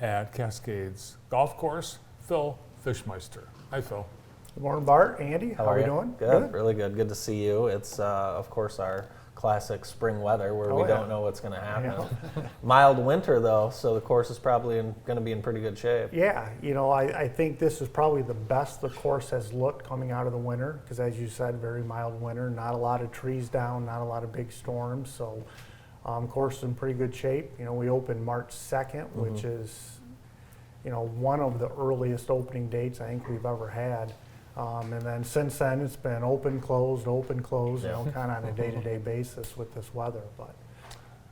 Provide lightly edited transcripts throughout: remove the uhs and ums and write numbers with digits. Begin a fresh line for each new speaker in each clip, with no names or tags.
at Cascades Golf Course, Phil Fischmeister. Hi, Phil.
Good morning, Bart. Andy, how are we doing?
Good, really good. Good to see you. It's, of course, our classic spring weather where we don't know what's going to happen. Mild winter, though, so the course is probably going to be in pretty good shape.
Yeah, I think this is probably the best the course has looked coming out of the winter because, as you said, very mild winter, not a lot of trees down, not a lot of big storms. So, course is in pretty good shape. We opened March 2nd, which is, one of the earliest opening dates I think we've ever had. And then since then, it's been open, closed, kind of on a day-to-day basis with this weather. But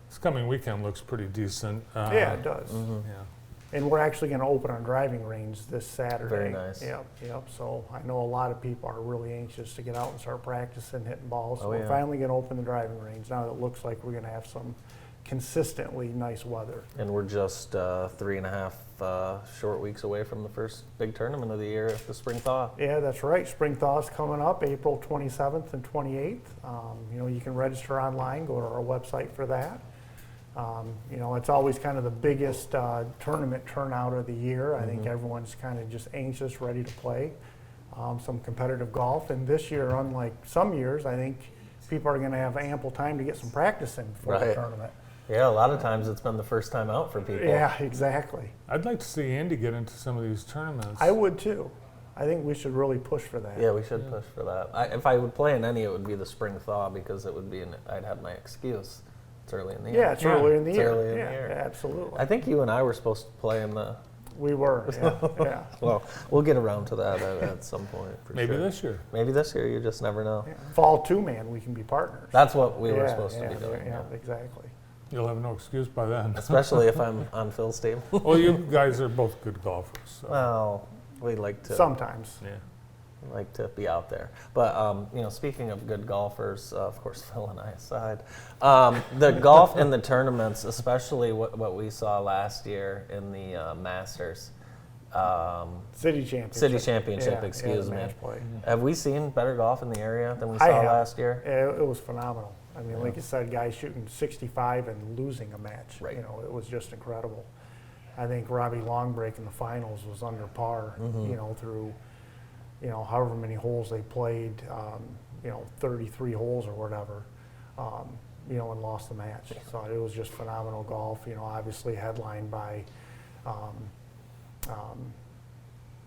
this coming weekend looks pretty decent.
Yeah, it does.
Yeah.
And we're actually going to open our driving range this Saturday.
Very nice.
Yep. So I know a lot of people are really anxious to get out and start practicing hitting balls. So
Oh,
we're
yeah.
finally going to open the driving range. Now it looks like we're going to have some consistently nice weather.
And we're just 3.5 short weeks away from the first big tournament of the year, the Spring Thaw.
Yeah, that's right. Spring Thaw is coming up April 27th and 28th. You can register online, go to our website for that. It's always kind of the biggest tournament turnout of the year. I think everyone's kind of just anxious, ready to play some competitive golf. And this year, unlike some years, I think people are going to have ample time to get some practice in before the tournament.
Yeah, a lot of times it's been the first time out for people.
Yeah, exactly.
I'd like to see Andy get into some of these tournaments.
I would too. I think we should really push for that.
Yeah, we should push for that. If I would play in any, it would be the Spring Thaw because it would be, I'd have my excuse. It's early in the year.
Yeah, it's early in the year.
Early in the year.
Yeah, absolutely.
I think you and I were supposed to play in the...
We were, yeah.
Well, we'll get around to that at some point, for
Maybe
sure.
this year.
Maybe this year, you just never know.
Yeah. Fall two-man, we can be partners.
That's what we were supposed to be doing.
Yeah, exactly.
You'll have no excuse by then.
Especially if I'm on Phil's team.
Well, you guys are both good golfers. So.
Well, we like to...
Sometimes.
Yeah.
Like to be out there. But, speaking of good golfers, of course, Phil and I aside, the golf in the tournaments, especially what we saw last year in the Masters.
City Championship.
Excuse me.
Match play.
Have we seen better golf in the area than we saw last year?
It was phenomenal. I mean, like you said, guys shooting 65 and losing a match.
Right.
It was just incredible. I think Robbie Longbreak in the finals was under par, through, however many holes they played, 33 holes or whatever, and lost the match. So it was just phenomenal golf, obviously headlined by,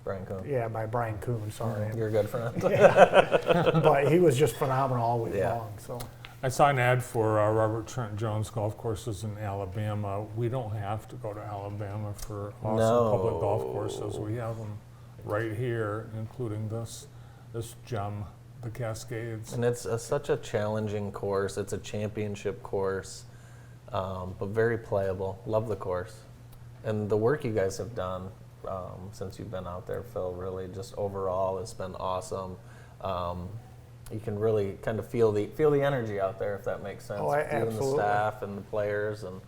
Brian Cohn.
yeah, by Brian Kuhn, sorry.
You're a good friend.
But he was just phenomenal all week long. So.
I saw an ad for Robert Trent Jones golf courses in Alabama. We don't have to go to Alabama for awesome public golf courses. We have them right here, including this gem, the Cascades.
And it's such a challenging course. It's a championship course, but very playable. Love the course. And the work you guys have done since you've been out there, Phil, really just overall has been awesome. You can really kind of feel the energy out there, if that makes sense.
Oh, absolutely.
You and the staff and the players. And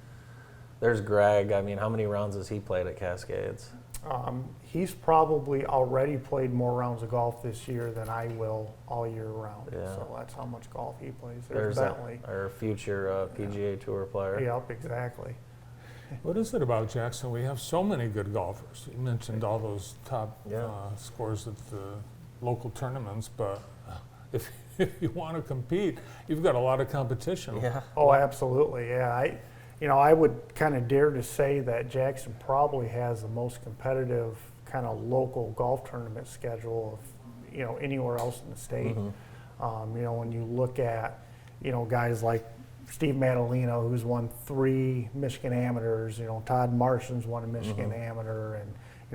there's Greg. I mean, how many rounds has he played at Cascades?
He's probably already played more rounds of golf this year than I will all year round.
Yeah.
So that's how much golf he plays.
There's
Bentley.
our future PGA Tour player.
Yep, exactly.
What is it about Jackson? We have so many good golfers. You mentioned all those top scores at the local tournaments, but if you want to compete, you've got a lot of competition.
Yeah.
Oh, absolutely. Yeah, I would kind of dare to say that Jackson probably has the most competitive kind of local golf tournament schedule of, anywhere else in the state. When you look at, guys like Steve Madalino, who's won 3 Michigan Amateurs, Todd Marston's won a Michigan Amateur, and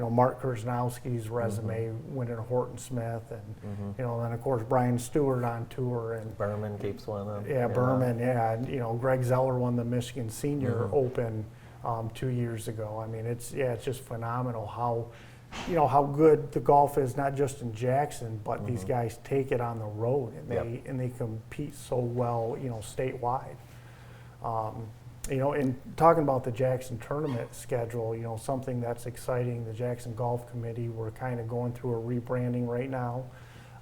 Mark Kurznowski's resume winning a Horton Smith, and then of course Brian Stewart on tour, and
Berman keeps winning.
Yeah, Berman, yeah, and Greg Zeller won the Michigan Senior Open 2 years ago. I mean, it's just phenomenal how good the golf is, not just in Jackson, but these guys take it on the road, and they compete so well, statewide. In talking about the Jackson tournament schedule, something that's exciting, the Jackson Golf Committee, we're kind of going through a rebranding right now.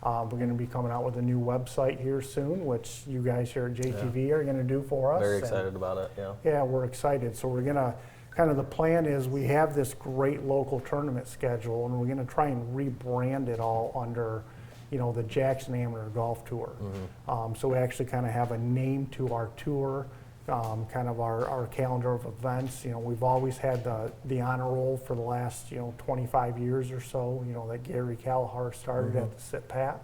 We're going to be coming out with a new website here soon, which you guys here at JTV are going to do for us.
Very excited about it, yeah.
Yeah, we're excited. So we're going to kind of the plan is we have this great local tournament schedule, and we're going to try and rebrand it all under, the Jackson Amateur Golf Tour. So we actually kind of have a name to our tour, kind of our calendar of events. We've always had the honor roll for the last 25 years or so. That Gary Callahar started at the Sit Pat,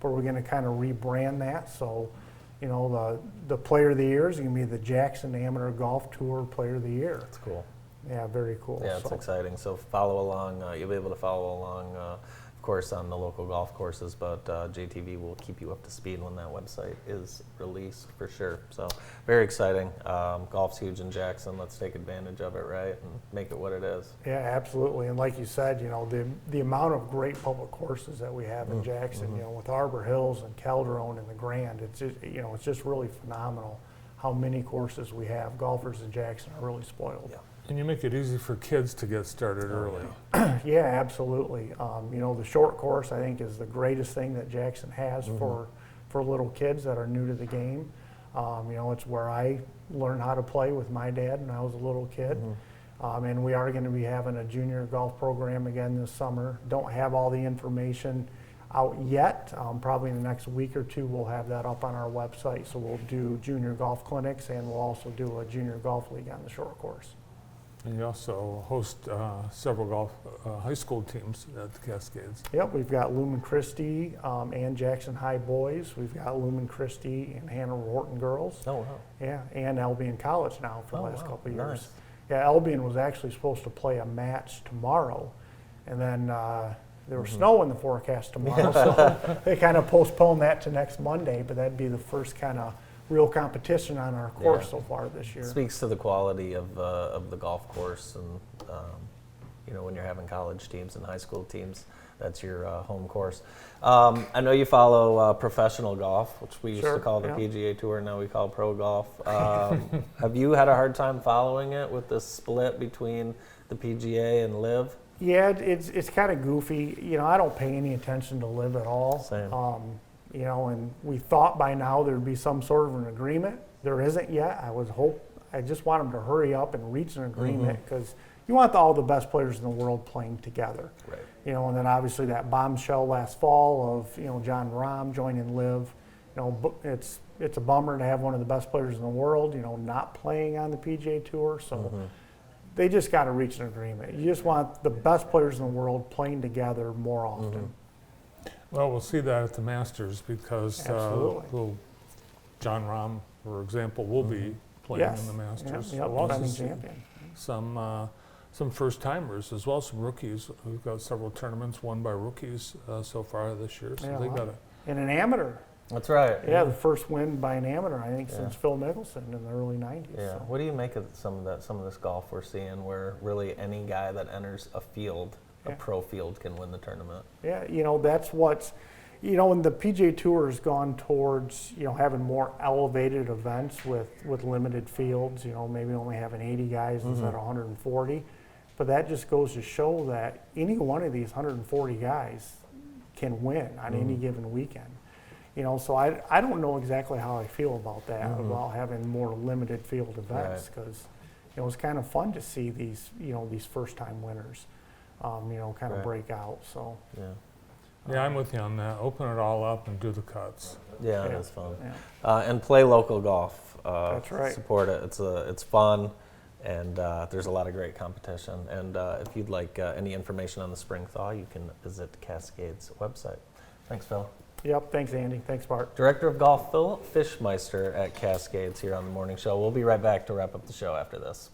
but we're going to kind of rebrand that. So, the Player of the Year is going to be the Jackson Amateur Golf Tour Player of the Year.
That's cool.
Yeah, very cool.
Yeah, it's exciting. So follow along. You'll be able to follow along, of course, on the local golf courses, but JTV will keep you up to speed when that website is released for sure. So very exciting. Golf's huge in Jackson. Let's take advantage of it, right, and make it what it is.
Yeah, absolutely. And like you said, the amount of great public courses that we have in Jackson, with Arbor Hills and Calderon and the Grand, it's just really phenomenal how many courses we have. Golfers in Jackson are really spoiled.
Yeah.
And you make it easy for kids to get started early.
Yeah, absolutely. The short course, I think, is the greatest thing that Jackson has for little kids that are new to the game. It's where I learned how to play with my dad when I was a little kid. And we are going to be having a junior golf program again this summer. Don't have all the information out yet. Probably in the next week or two, we'll have that up on our website. So we'll do junior golf clinics, and we'll also do a junior golf league on the short course.
And you also host several golf high school teams at the Cascades.
Yep, we've got Lumen Christi and Jackson High boys. We've got Lumen Christi and Hanover Horton girls.
Oh, wow.
Yeah, and Albion College now for the
Oh,
last
wow.
couple of years.
Nice.
Yeah, Albion was actually supposed to play a match tomorrow, and then there was snow in the forecast tomorrow, so they kind of postponed that to next Monday, but that'd be the first kind of real competition on our course
Yeah.
so far this year.
Speaks to the quality of the golf course, and when you're having college teams and high school teams, that's your home course. I know you follow professional golf, which we used to
Sure,
call the
yeah.
PGA Tour. Now we call pro golf. Have you had a hard time following it with the split between the PGA and LIV?
Yeah, it's kind of goofy. I don't pay any attention to LIV at all.
Same.
And we thought by now there'd be some sort of an agreement. There isn't yet. I just want them to hurry up and reach an agreement, because you want all the best players in the world playing together.
Right.
And then obviously that bombshell last fall of John Rahm joining LIV. It's a bummer to have one of the best players in the world not playing on the PGA Tour. So they just got to reach an agreement. You just want the best players in the world playing together more often.
Well, we'll see that at the Masters, because
Absolutely.
John Rahm, for example, will be playing
Yes.
in the Masters.
Yep,
We'll also
defending
see
champion.
some first timers as well, some rookies. We've got several tournaments won by rookies so far this year. So
Yeah,
they
wow.
got a
And an amateur.
That's right.
Yeah, the first win by an amateur, I think,
Yeah.
since Phil Mickelson in the early 90s.
Yeah.
So.
What do you make of some of this golf we're seeing, where really any guy that enters a field, a
Yeah.
pro field, can win the tournament?
Yeah, that's what's, and the PGA Tour has gone towards, having more elevated events with limited fields, maybe only having 80 guys instead of 140. But that just goes to show that any one of these 140 guys can win on any given weekend. So I don't know exactly how I feel about that, about having more limited field events, because it was kind of fun to see these first-time winners, kind of
Right.
break out. So
Yeah.
Yeah, I'm with you on that. Open it all up and do the cuts.
Yeah, it
Yeah.
is fun.
yeah.
And play local golf.
That's right.
Support it. It's fun, and there's a lot of great competition. And if you'd like any information on the spring thaw, you can visit Cascades website. Thanks, Phil.
Yep. Thanks, Andy. Thanks, Bart.
Director of Golf, Phil Fischmeister at Cascades here on the Morning Show. We'll be right back to wrap up the show after this.